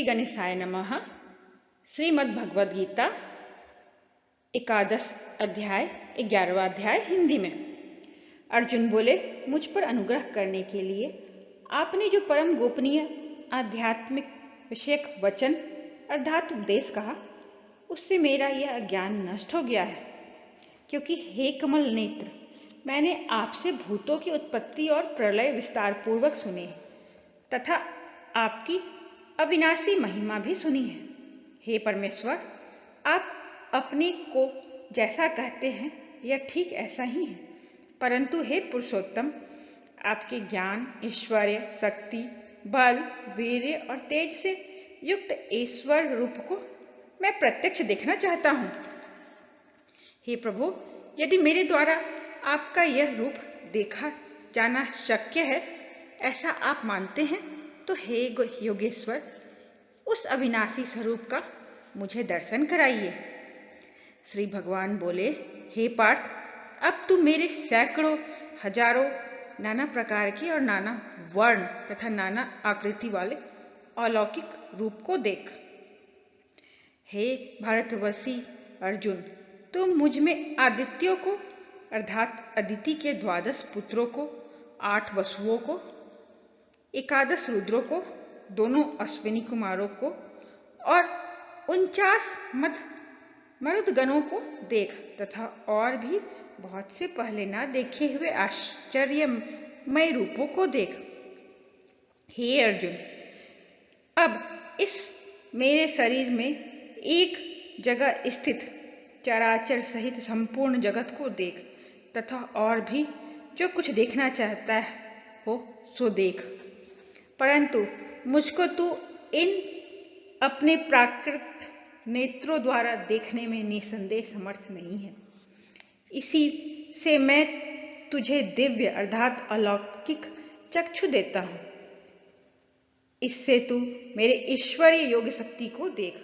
गणेशाय नमः। श्रीमद् भगवद गीता एकादश अध्याय 11वां अध्याय हिंदी में। अर्जुन बोले, मुझ पर अनुग्रह करने के लिए आपने जो परम गोपनीय आध्यात्मिक विषयक वचन अर्थात उपदेश कहा, उससे मेरा यह अज्ञान नष्ट हो गया है। क्योंकि हे कमल नेत्र, मैंने आपसे भूतों की उत्पत्ति और प्रलय विस्तार पूर्वक सुने तथा आपकी अविनाशी महिमा भी सुनी है। हे परमेश्वर, आप अपने को जैसा कहते हैं यह ठीक ऐसा ही है, परंतु हे पुरुषोत्तम, आपके ज्ञान, ऐश्वर्य, शक्ति, बल, वीर्य और तेज से युक्त ईश्वर रूप को मैं प्रत्यक्ष देखना चाहता हूँ। हे प्रभु, यदि मेरे द्वारा आपका यह रूप देखा जाना शक्य है, ऐसा आप मानते हैं, तो हे योगेश्वर, उस अविनाशी स्वरूप का मुझे दर्शन कराइए। श्री भगवान बोले, हे पार्थ, अब तू मेरे सैकड़ों हजारों नाना प्रकार के और नाना वर्ण तथा नाना आकृति वाले अलौकिक रूप को देख। हे भारतवर्षी अर्जुन, तुम मुझ में आदित्यों को अर्थात अदिति के 12 पुत्रों को, 8 वसुओं को, 11 रुद्रों को, दोनों अश्विनी कुमारों को और 49 मरुदगणों को देख तथा और भी बहुत से पहले ना देखे हुए आश्चर्यमय रूपों को देख। हे अर्जुन, अब इस मेरे शरीर में एक जगह स्थित चराचर सहित संपूर्ण जगत को देख तथा और भी जो कुछ देखना चाहता हो सो देख, परंतु मुझको तू इन अपने प्राकृत नेत्रों द्वारा देखने में निसंदेह समर्थ नहीं है। इसी से मैं तुझे दिव्य अर्थात अलौकिक चक्षु देता हूं। इससे तू मेरे ईश्वरीय योग शक्ति को देख।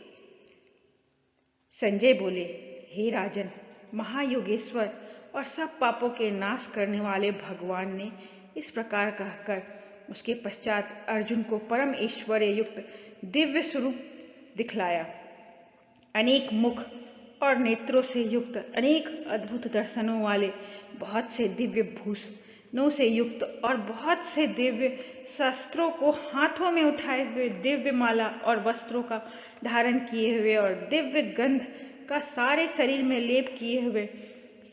संजय बोले, हे राजन, महायोगेश्वर और सब पापों के नाश करने वाले भगवान ने इस प्रकार कहकर उसके पश्चात अर्जुन को परम ऐश्वर्य युक्त दिव्य स्वरूप दिखलाया। अनेक मुख और नेत्रों से युक्त, अनेक अद्भुत दर्शनों वाले, बहुत से दिव्य भूषणों से युक्त और बहुत से दिव्य शस्त्रों को हाथों में उठाए हुए, दिव्य माला और वस्त्रों का धारण किए हुए और दिव्य गंध का सारे शरीर में लेप किए हुए,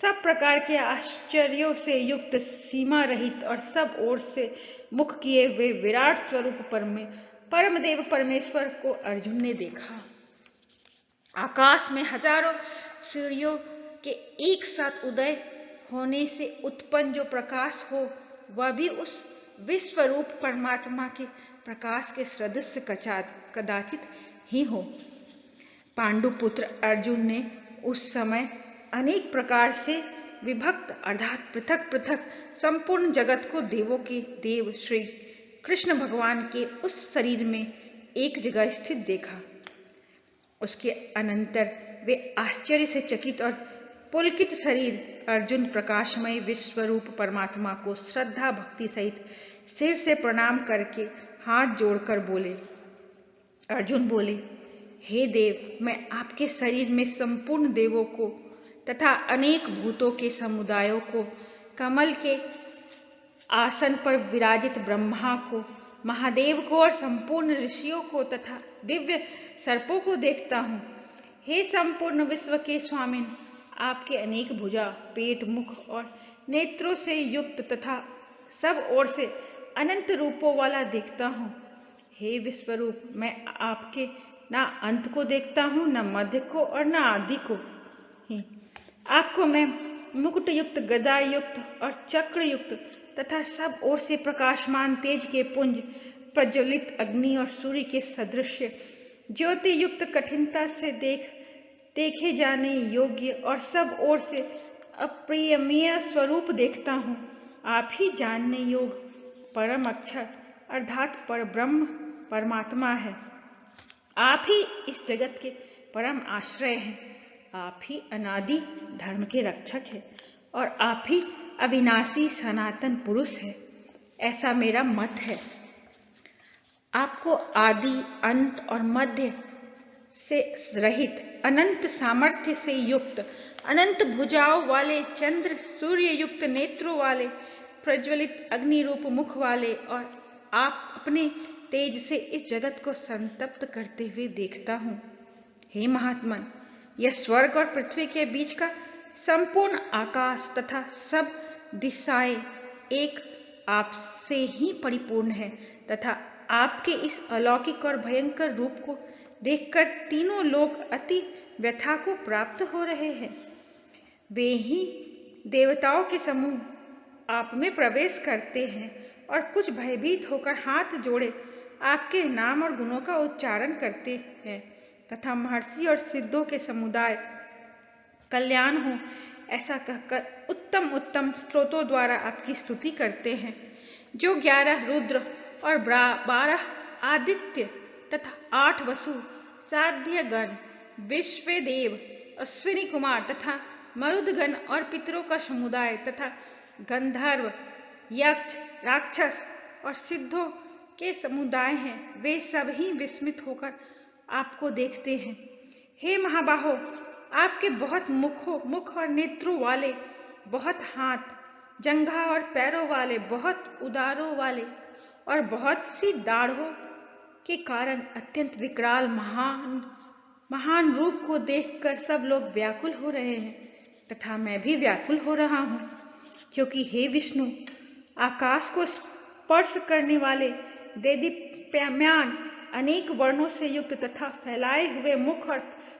सब प्रकार के आश्चर्यों से युक्त, सीमा रहित और सब ओर से मुख किए हुए विराट स्वरूप परमदेव परमेश्वर को अर्जुन ने देखा। आकाश में हजारों सूर्यों के एक साथ उदय होने से उत्पन्न जो प्रकाश हो, वह भी उस विश्वरूप परमात्मा के प्रकाश के सदृश कदाचित ही हो। पांडुपुत्र अर्जुन ने उस समय अनेक प्रकार से विभक्त अर्थात पृथक पृथक संपूर्ण जगत को देवों के देव श्री कृष्ण भगवान के उस शरीर में एक जगह स्थित देखा। उसके अनंतर वे आश्चर्य से चकित और पुलकित शरीर अर्जुन प्रकाशमय विश्वरूप परमात्मा को श्रद्धा भक्ति सहित सिर से प्रणाम करके हाथ जोड़कर बोले। अर्जुन बोले, हे देव, मैं आपके शरीर में संपूर्ण देवों को तथा अनेक भूतों के समुदायों को, कमल के आसन पर विराजित ब्रह्मा को, महादेव को और संपूर्ण ऋषियों को तथा दिव्य सर्पों को देखता हूँ। हे संपूर्ण विश्व के स्वामिन, आपके अनेक भुजा, पेट, मुख और नेत्रों से युक्त तथा सब ओर से अनंत रूपों वाला देखता हूँ। हे विश्वरूप, मैं आपके ना अंत को देखता हूँ, न मध्य को और न आदि को ही। आपको मैं मुकुट युक्त, गदा युक्त और चक्र युक्त तथा सब ओर से प्रकाशमान तेज के पुंज, प्रज्वलित अग्नि और सूर्य के सदृश ज्योति युक्त, कठिनता से देखे जाने योग्य और सब ओर से अप्रियमीय स्वरूप देखता हूँ। आप ही जानने योग परम अक्षर अर्थात पर ब्रह्म परमात्मा है। आप ही इस जगत के परम आश्रय हैं। आप ही अनादि धर्म के रक्षक हैं और आप ही अविनाशी सनातन पुरुष है। ऐसा मेरा मत है। आपको आदि, अंत और मध्य से रहित, अनंत सामर्थ्य से युक्त, अनंत भुजाओं वाले, चंद्र सूर्य युक्त नेत्रों वाले, प्रज्वलित अग्नि रूप मुख वाले और आप अपने तेज से इस जगत को संतप्त करते हुए देखता हूँ। हे महात्मन, यह स्वर्ग और पृथ्वी के बीच का संपूर्ण आकाश तथा सब दिशाएं एक आपसे ही परिपूर्ण है तथा आपके इस अलौकिक और भयंकर रूप को देखकर तीनों लोग अति व्यथा को प्राप्त हो रहे हैं। वे ही देवताओं के समूह आप में प्रवेश करते हैं और कुछ भयभीत होकर हाथ जोड़े आपके नाम और गुणों का उच्चारण करते हैं तथा महर्षि और सिद्धों के समुदाय कल्याण हो ऐसा कहकर उत्तम उत्तम स्तोत्रों द्वारा आपकी स्तुति करते हैं। जो 11 रुद्र और 12 आदित्य तथा 8 वसु, साध्य गण, विश्वदेव, अश्विनी कुमार तथा मरुदगण और पितरों का समुदाय तथा गंधर्व, यक्ष, राक्षस और सिद्धों के समुदाय हैं, वे सब ही विस्मित होकर आपको देखते हैं। हे महाबाहो, आपके बहुत मुख और नेत्रों वाले, बहुत हाथ, जंघा और पैरों वाले, बहुत उदरों वाले और बहुत सी दाढ़ों के कारण अत्यंत विकराल महान रूप को देखकर सब लोग व्याकुल हो रहे हैं तथा मैं भी व्याकुल हो रहा हूँ, क्योंकि हे विष्णु, आकाश को स्पर्श करने वाले देदीप्यमान अनेक वर्णों से युक्त तथा फैलाए हुए मुख और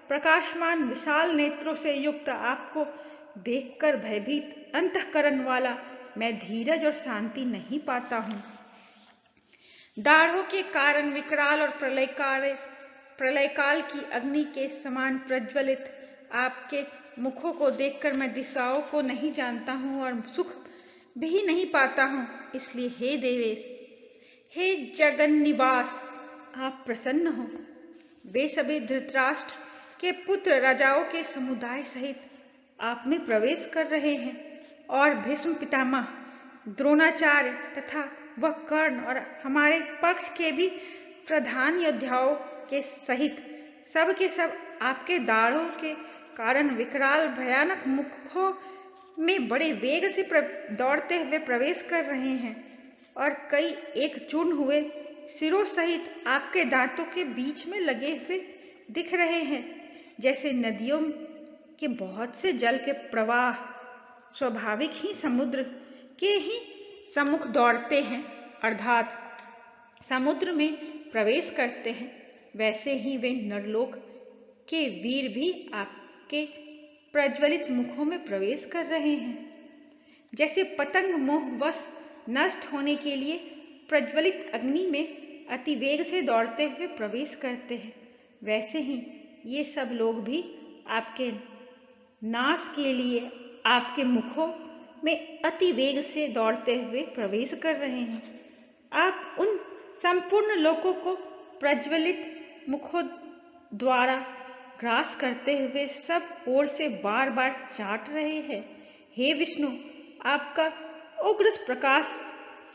प्रकाशमान विशाल नेत्रों से युक्त आपको देखकर भयभीत अंतःकरण वाला मैं धीरज और शांति नहीं पाता हूँ। दाढ़ों के कारण विकराल और प्रलयकाल की अग्नि के समान प्रज्वलित आपके मुखों को देखकर मैं दिशाओं को नहीं जानता हूँ और सुख भी नहीं पाता हूँ। इसलिए हे देवेश, हे जगन्निवास, आप प्रसन्न हो। वे सभी धृतराष्ट्र के पुत्र राजाओं के समुदाय सहित आप में प्रवेश कर रहे हैं और भीष्म पितामह, द्रोणाचार्य तथा वह कर्ण और हमारे पक्ष के भी प्रधान योद्धाओं के सहित सब के सब आपके दाढ़ों के कारण विकराल भयानक मुखों में बड़े वेग से दौड़ते हुए प्रवेश कर रहे हैं और कई एक चूर्ण हुए सिरों सहित आपके दांतों के बीच में लगे हुए दिख रहे हैं, जैसे नदियों के बहुत से जल के प्रवाह स्वाभाविक ही समुद्र के ही सम्मुख दौड़ते हैं अर्थात समुद्र में प्रवेश करते हैं, वैसे ही वे नरलोक के वीर भी आपके प्रज्वलित मुखों में प्रवेश कर रहे हैं। जैसे पतंग मोहवश नष्ट होने के लिए प्रज्वलित अग्नि में अति वेग से दौड़ते हुए प्रवेश करते हैं, वैसे ही ये सब लोग भी आपके नाश के लिए आपके मुखों में अति वेग से दौड़ते हुए प्रवेश कर रहे हैं। आप उन संपूर्ण लोकों को प्रज्वलित मुखों द्वारा ग्रास करते हुए सब ओर से बार बार चाट रहे हैं। हे विष्णु, आपका उग्र प्रकाश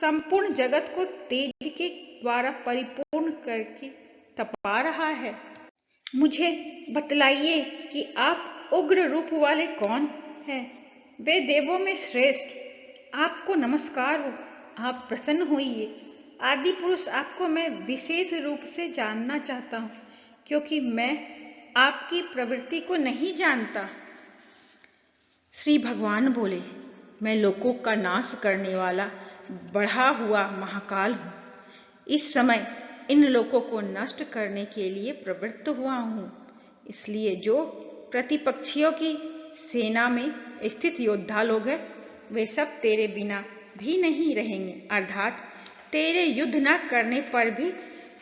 संपूर्ण जगत को तेज के द्वारा परिपूर्ण करके तपा रहा है। मुझे बतलाइए कि आप उग्र रूप वाले कौन हैं? वे देवों में श्रेष्ठ, आपको नमस्कार हो, आप प्रसन्न होइए। आदि पुरुष, आपको मैं विशेष रूप से जानना चाहता हूँ, क्योंकि मैं आपकी प्रवृत्ति को नहीं जानता। श्री भगवान बोले, मैं लोकों का नाश करने वाला बढ़ा हुआ महाकाल हूँ। इस समय इन लोकों को नष्ट करने के लिए प्रवृत्त हुआ हूँ। इसलिए जो प्रतिपक्षियों की सेना में स्थित योद्धा लोग हैं, वे सब तेरे बिना भी नहीं रहेंगे, अर्थात तेरे युद्ध न करने पर भी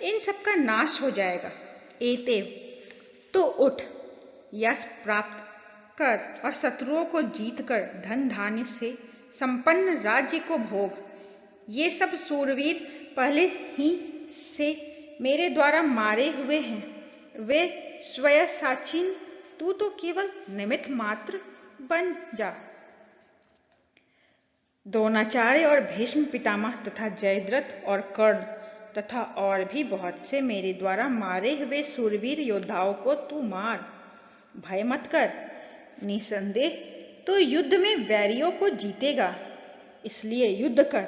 इन सब का नाश हो जाएगा। एतेव, तो उठ, यश प्राप्त कर और शत्रुओं को जीत कर धन धान्य से संपन्न राज्य को भोग। ये सब सूरवीर पहले ही से मेरे द्वारा मारे हुए हैं, वे स्वयं साक्षीन, तू तो केवल निमित्त मात्र बन जा। द्रोणाचार्य और भीष्म पितामह तथा जयद्रथ और कर्ण तथा और भी बहुत से मेरे द्वारा मारे हुए शूरवीर योद्धाओं को तू मार। भय मत कर, निसंदेह तो युद्ध में वैरियों को जीतेगा, इसलिए युद्ध कर।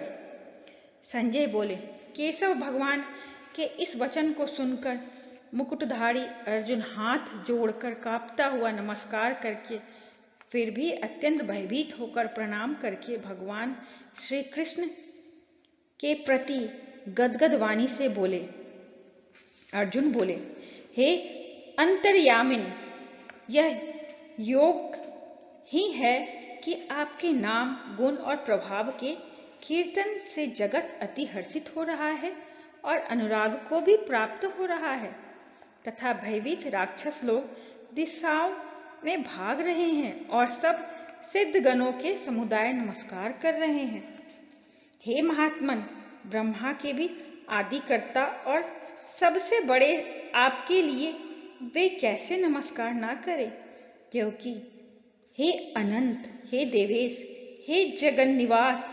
संजय बोले। केशव भगवान के इस वचन को सुनकर मुकुटधारी अर्जुन हाथ जोड़कर कांपता हुआ नमस्कार करके, फिर भी अत्यंत भयभीत होकर प्रणाम करके भगवान श्री कृष्ण के प्रति गदगद वाणी से बोले। अर्जुन बोले, हे अंतर्यामिन, यह योग ही है कि आपके नाम, गुण और प्रभाव के कीर्तन से जगत अति हर्षित हो रहा है और अनुराग को भी प्राप्त हो रहा है तथा भयभीत राक्षस लोग दिशाओं में भाग रहे हैं और सब सिद्ध गणों के समुदाय नमस्कार कर रहे हैं। हे महात्मन, ब्रह्मा के भी आदिकर्ता और सबसे बड़े आपके लिए वे कैसे नमस्कार ना करें, क्योंकि हे अनंत, हे देवेश, हे जगन निवास,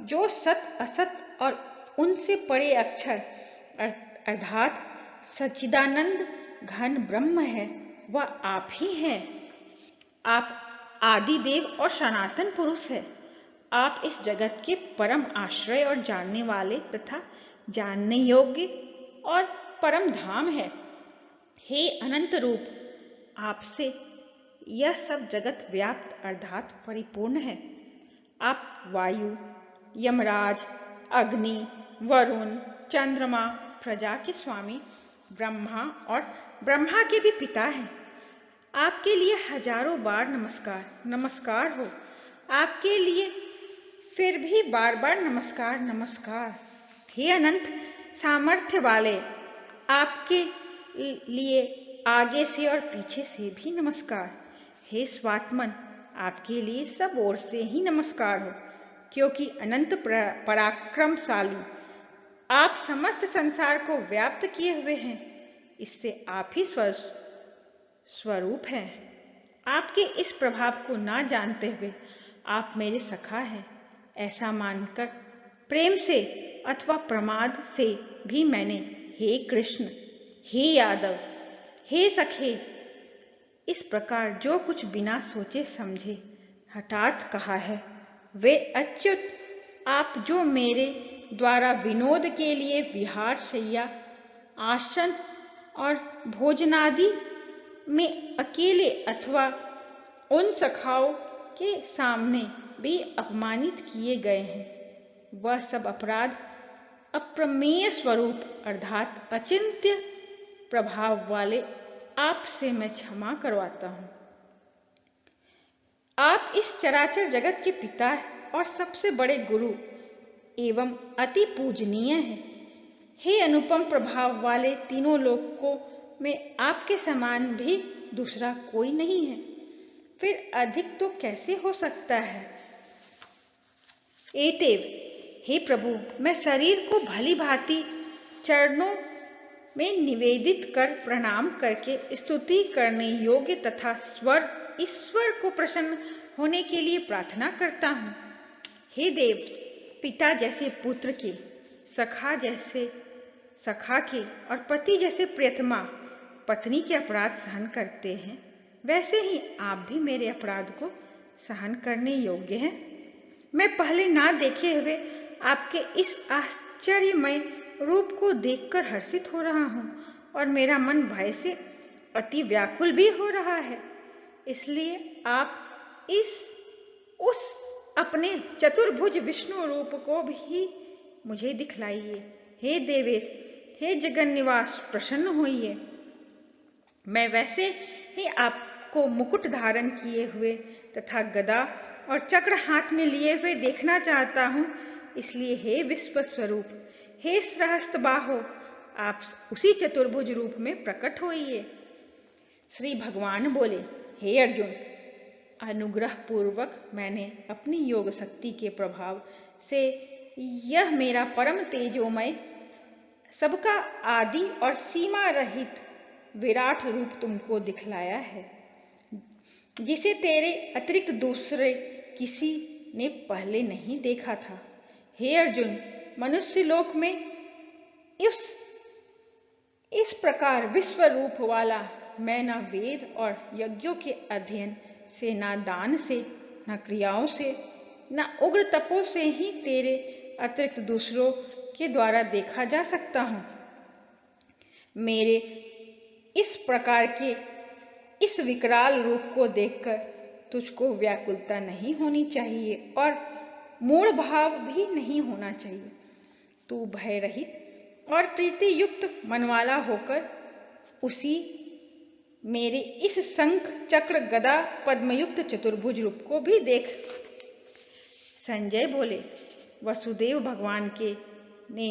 जो सत असत और उनसे परे अक्षर अर्थात सच्चिदानंद घन ब्रह्म है, वह आप ही हैं। आप आदि देव और सनातन पुरुष है। आप इस जगत के परम आश्रय और जानने वाले तथा जानने योग्य और परम धाम है। हे अनंत रूप, आपसे यह सब जगत व्याप्त अर्थात परिपूर्ण है। आप वायु, यमराज, अग्नि, वरुण, चंद्रमा, प्रजा के स्वामी, ब्रह्मा और ब्रह्मा के भी पिता हैं। आपके लिए हजारों बार नमस्कार नमस्कार हो। आपके लिए फिर भी बार बार नमस्कार नमस्कार। हे अनंत सामर्थ्य वाले, आपके लिए आगे से और पीछे से भी नमस्कार। हे स्वात्मन, आपके लिए सब ओर से ही नमस्कार हो, क्योंकि अनंत पराक्रमशाली आप समस्त संसार को व्याप्त किए हुए हैं। इससे आप ही स्वरूप हैं। आपके इस प्रभाव को ना जानते हुए आप मेरे सखा हैं, ऐसा मानकर प्रेम से अथवा प्रमाद से भी मैंने हे कृष्ण, हे यादव, हे सखे, इस प्रकार जो कुछ बिना सोचे समझे हठात कहा है। वे अच्युत, आप जो मेरे द्वारा विनोद के लिए विहार शैया, आसन और भोजनादि में अकेले अथवा उन सखाओं के सामने भी अपमानित किए गए हैं, वह सब अपराध अप्रमेय स्वरूप अर्थात अचिंत्य प्रभाव वाले आपसे मैं क्षमा करवाता हूं। आप इस चराचर जगत के पिता और सबसे बड़े गुरु एवं अति पूजनीय हैं। हे अनुपम प्रभाव वाले, तीनों लोकों में आपके समान भी दूसरा कोई नहीं है, फिर अधिक तो कैसे हो सकता है। एतेव, हे प्रभु, मैं शरीर को भली भांति चरणों में निवेदित कर प्रणाम करके स्तुति करने योग्य तथा ईश्वर को प्रसन्न होने के लिए प्रार्थना करता हूँ। हे देव, पिता जैसे पुत्र के, सखा जैसे सखा के और पति जैसे प्रियतमा पत्नी के अपराध सहन करते हैं, वैसे ही आप भी मेरे अपराध को सहन करने योग्य हैं। मैं पहले ना देखे हुए आपके इस आश्चर्यमय रूप को देखकर हर्षित हो रहा हूँ और मेरा मन भय से अति व्याकुल भी हो रहा है। इसलिए आप उस अपने चतुर्भुज विष्णु रूप को भी मुझे दिखलाइए। हे देवेश, हे जगन निवास, प्रसन्न होइए। मैं वैसे ही आपको मुकुट धारण किए हुए तथा गदा और चक्र हाथ में लिए हुए देखना चाहता हूँ। इसलिए हे विश्व स्वरूप, हे सहस्त्रबाहो, आप उसी चतुर्भुज रूप में प्रकट होइए। श्री भगवान बोले, हे अर्जुन, अनुग्रह पूर्वक मैंने अपनी योग शक्ति के प्रभाव से यह मेरा परम तेजोमय, सबका आदि और सीमा रहित विराट रूप तुमको दिखलाया है, जिसे तेरे अतिरिक्त दूसरे किसी ने पहले नहीं देखा था। हे अर्जुन, मनुष्य लोक में इस प्रकार विश्व रूप वाला मैं न वेद और यज्ञों के अध्ययन से, न दान से, न क्रियाओं से, न उग्र तपों से ही तेरे अतिरिक्त दूसरों के द्वारा देखा जा सकता हूं। मेरे इस प्रकार के इस विकराल रूप को देखकर तुझको व्याकुलता नहीं होनी चाहिए और मूढ़ भाव भी नहीं होना चाहिए। तू भय रहित और प्रीति युक्त मनवाला होकर उसी मेरे इस शंख चक्र गदा पद्मयुक्त चतुर्भुज रूप को भी देख। संजय बोले, वसुदेव भगवान ने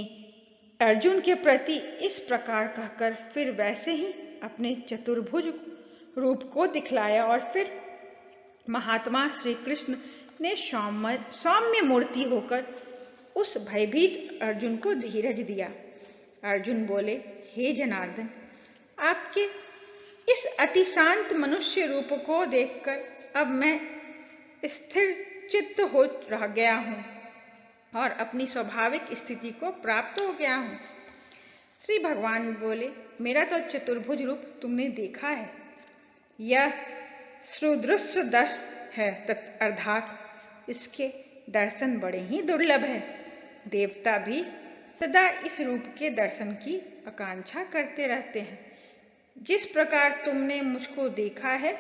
अर्जुन के प्रति इस प्रकार कहकर फिर वैसे ही अपने चतुर्भुज रूप को दिखलाया और फिर महात्मा श्री कृष्ण ने सौम्य मूर्ति होकर उस भयभीत अर्जुन को धीरज दिया। अर्जुन बोले, हे जनार्दन, आपके इस अति शांत मनुष्य रूप को देखकर अब मैं स्थिर चित्त हो रह गया हूं और अपनी स्वाभाविक स्थिति को प्राप्त हो गया हूं। श्री भगवान बोले, मेरा तो चतुर्भुज रूप तुमने देखा है, यह सुदृश्य दर्श है, अर्थात इसके दर्शन बड़े ही दुर्लभ है। देवता भी सदा इस रूप के दर्शन की आकांक्षा करते रहते हैं। जिस प्रकार तुमने मुझको देखा है,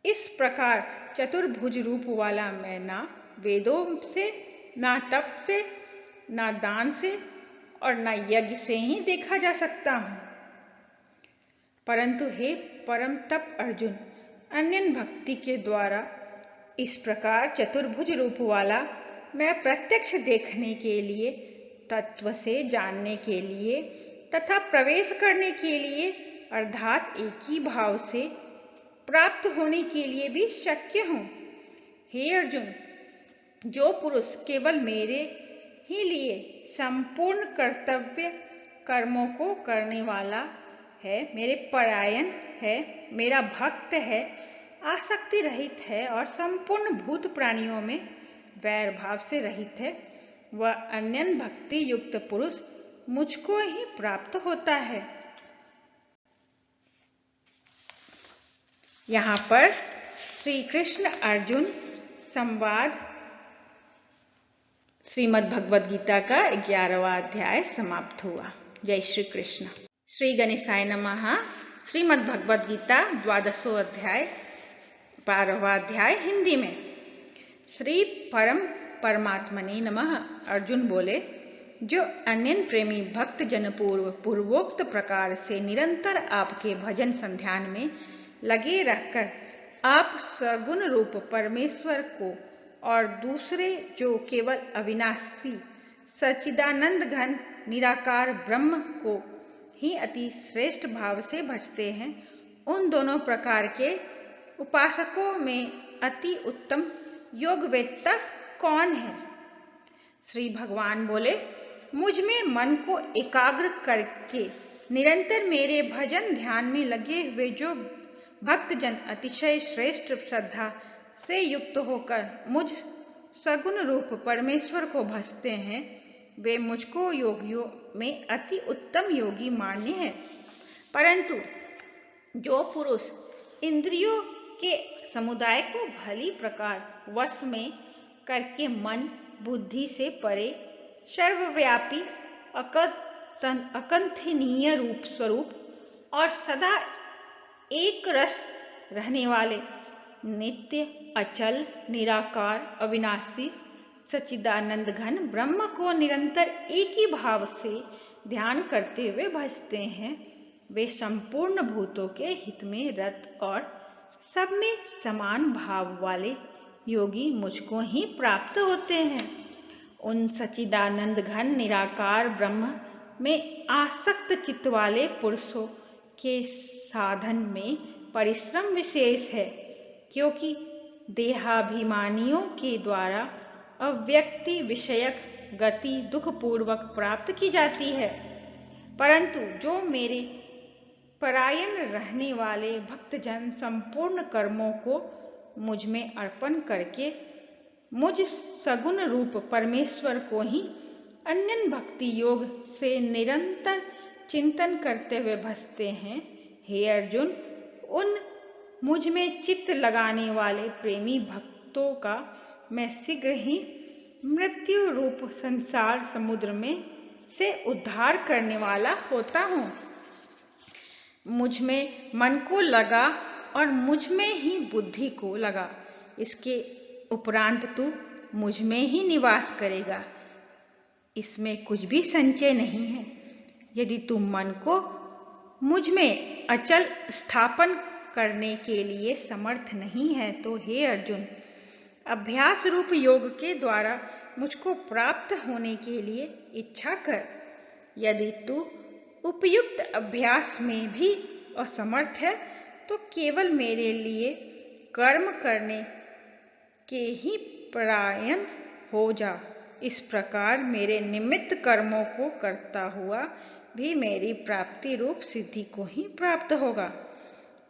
इस प्रकार चतुर्भुज रूप वाला मैं ना वेदों से, ना तप से, ना दान से और ना यज्ञ से ही देखा जा सकता हूं। परंतु हे परम तप अर्जुन, अन्य भक्ति के द्वारा इस प्रकार चतुर्भुज रूप वाला मैं प्रत्यक्ष देखने के लिए, तत्व से जानने के लिए तथा प्रवेश करने के लिए अर्थात एक ही भाव से प्राप्त होने के लिए भी शक्य हूं। हे अर्जुन, जो पुरुष केवल मेरे ही लिए संपूर्ण कर्तव्य कर्मों को करने वाला है, मेरे परायण है, मेरा भक्त है, आसक्ति रहित है और संपूर्ण भूत प्राणियों में वैर भाव से रहित है, वह अन्य भक्ति युक्त पुरुष मुझको ही प्राप्त होता है। यहाँ पर श्री कृष्ण अर्जुन संवाद श्रीमद् भगवद गीता का 11वां अध्याय समाप्त हुआ। जय श्री कृष्ण। श्री गणेशाय नमः। श्रीमद् भगवद गीता 12वां अध्याय 12वां अध्याय हिंदी में। श्री परम परमात्मने नमः। अर्जुन बोले, जो अन्य प्रेमी भक्त जन पूर्वोक्त प्रकार से निरंतर आपके भजन संध्यान में लगे रहकर आप सगुण रूप परमेश्वर को और दूसरे जो केवल अविनाशी सच्चिदानंद घन निराकार ब्रह्म को ही अति श्रेष्ठ भाव से भजते हैं, उन दोनों प्रकार के उपासकों में अति उत्तम योगवेत्ता कौन है? श्री भगवान बोले, मुझ में मन को एकाग्र करके निरंतर मेरे भजन ध्यान में लगे हुए जो भक्तजन अतिशय श्रेष्ठ श्रद्धा से युक्त होकर मुझ सगुण रूप परमेश्वर को भजते हैं, वे मुझको योगियों में अति उत्तम योगी मान्य हैं। परंतु जो पुरुष इंद्रियों के समुदाय को भली प्रकार वश में करके मन बुद्धि से परे सर्वव्यापी अकंथनीय रूप स्वरूप और सदा एक रस रहने वाले नित्य अचल निराकार अविनाशी सच्चिदानंद घन ब्रह्म को निरंतर एक ही भाव से ध्यान करते हुए भजते हैं, वे संपूर्ण भूतों के हित में रत और सब में समान भाव वाले योगी मुझको ही प्राप्त होते हैं। उन सच्चिदानंद घन निराकार ब्रह्म में आसक्त चित्त वाले पुरुषों के साधन में परिश्रम विशेष है, क्योंकि देहाभिमानियों के द्वारा अव्यक्ति विषयक गति दुख पूर्वक प्राप्त की जाती है। परंतु जो मेरे परायण रहने वाले भक्तजन संपूर्ण कर्मों को मुझ में अर्पण करके मुझ सगुण रूप परमेश्वर को ही अन्य भक्ति योग से निरंतर चिंतन करते हुए भजते हैं। हे अर्जुन, उन मुझ में चित्त लगाने वाले प्रेमी भक्तों का मैं शीघ्र ही मृत्यु रूप संसार समुद्र में से उद्धार करने वाला होता हूँ। मुझ में मन को लगा और मुझ में ही बुद्धि को लगा, इसके उपरांत तू मुझ में ही निवास करेगा। इसमें कुछ भी संचय नहीं है। यदि तू मन को मुझ में अचल स्थापन करने के लिए समर्थ नहीं है तो हे अर्जुन, अभ्यास रूप योग के द्वारा मुझको प्राप्त होने के लिए इच्छा कर। यदि तू उपयुक्त अभ्यास में भी असमर्थ है तो केवल मेरे लिए कर्म करने के ही परायण हो जा। इस प्रकार मेरे निमित्त कर्मों को करता हुआ भी मेरी प्राप्ति रूप सिद्धि को ही प्राप्त होगा।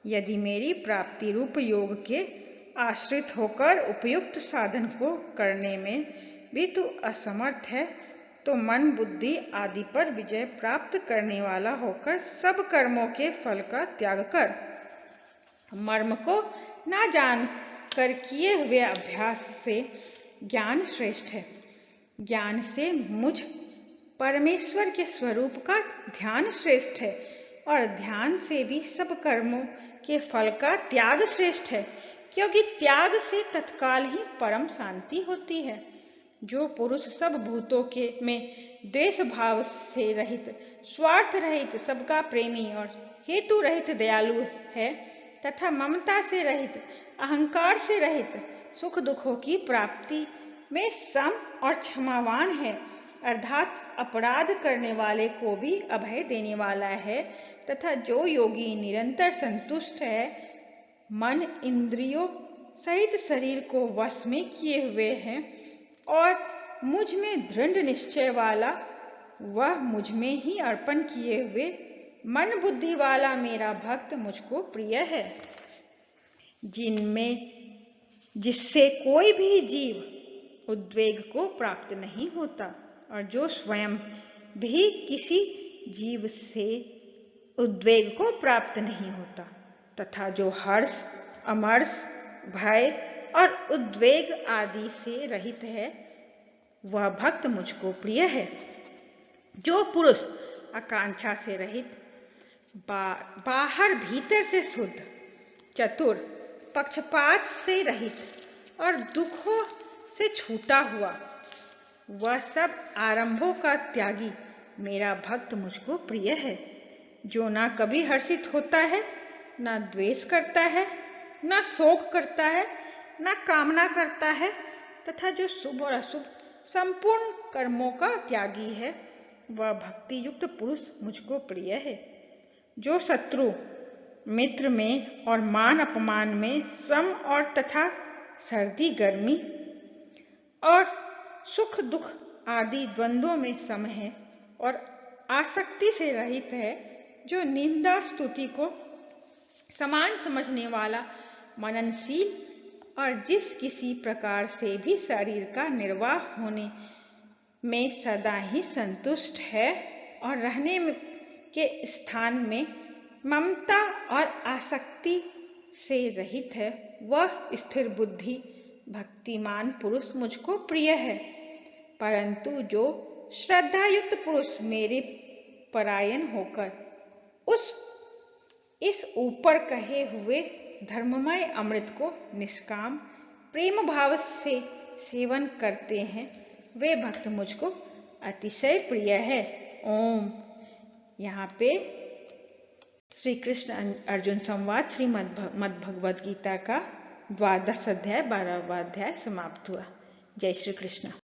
यदि मेरी प्राप्ति रूप योग के आश्रित होकर उपयुक्त साधन को करने में भी तू असमर्थ है तो मन बुद्धि आदि पर विजय प्राप्त करने वाला होकर सब कर्मों के फल का त्याग कर। मर्म को ना जान कर किए हुए अभ्यास से ज्ञान श्रेष्ठ है। ज्ञान से मुझ परमेश्वर के स्वरूप का ध्यान श्रेष्ठ है और ध्यान से भी सब कर्मों के फल का त्याग श्रेष्ठ है, क्योंकि त्याग से तत्काल ही परम शांति होती है। जो पुरुष सब भूतों के में द्वेष भाव से रहित, स्वार्थ रहित, सबका प्रेमी और हेतु रहित दयालु है तथा ममता से रहित, अहंकार से रहित, सुख दुखों की प्राप्ति में सम और क्षमावान है, अर्थात अपराध करने वाले को भी अभय देने वाला है, तथा जो योगी निरंतर संतुष्ट है, मन इंद्रियों सहित शरीर को वश में किए हुए है और मुझ में दृढ़ निश्चय वाला, वह मुझ में ही अर्पण किए हुए मन बुद्धि वाला मेरा भक्त मुझको प्रिय है। जिनमें जिससे कोई भी जीव उद्वेग को प्राप्त नहीं होता और जो स्वयं भी किसी जीव से उद्वेग को प्राप्त नहीं होता, तथा जो हर्ष, अमर्ष, भय और उद्वेग आदि से रहित है, वह भक्त मुझको प्रिय है। जो पुरुष आकांक्षा से रहित, बाहर भीतर से शुद्ध, चतुर, पक्षपात से रहित और दुखों से छूटा हुआ, वह सब आरंभों का त्यागी मेरा भक्त मुझको प्रिय है। जो ना कभी हर्षित होता है, ना द्वेष करता है, ना शोक करता है, ना कामना करता है, तथा जो शुभ और अशुभ संपूर्ण कर्मों का त्यागी है, वह भक्ति युक्त पुरुष मुझको प्रिय है। जो शत्रु मित्र में और मान अपमान में सम और तथा सर्दी गर्मी और सुख दुख आदि द्वंद्वों में सम है और आसक्ति से रहित है, जो निंदा स्तुति को समान समझने वाला, मननशील और जिस किसी प्रकार से भी शरीर का निर्वाह होने में सदा ही संतुष्ट है और रहने के स्थान में ममता और आसक्ति से रहित है, वह स्थिर बुद्धि भक्तिमान पुरुष मुझको प्रिय है। परंतु जो श्रद्धायुक्त पुरुष मेरे परायण होकर इस ऊपर कहे हुए धर्ममय अमृत को निष्काम प्रेम भाव से सेवन करते हैं, वे भक्त मुझको अतिशय प्रिय है। ओम। यहाँ पे श्री कृष्ण अर्जुन संवाद श्रीमद् भगवद गीता का 12वां अध्याय 12वां अध्याय समाप्त हुआ। जय श्री कृष्ण।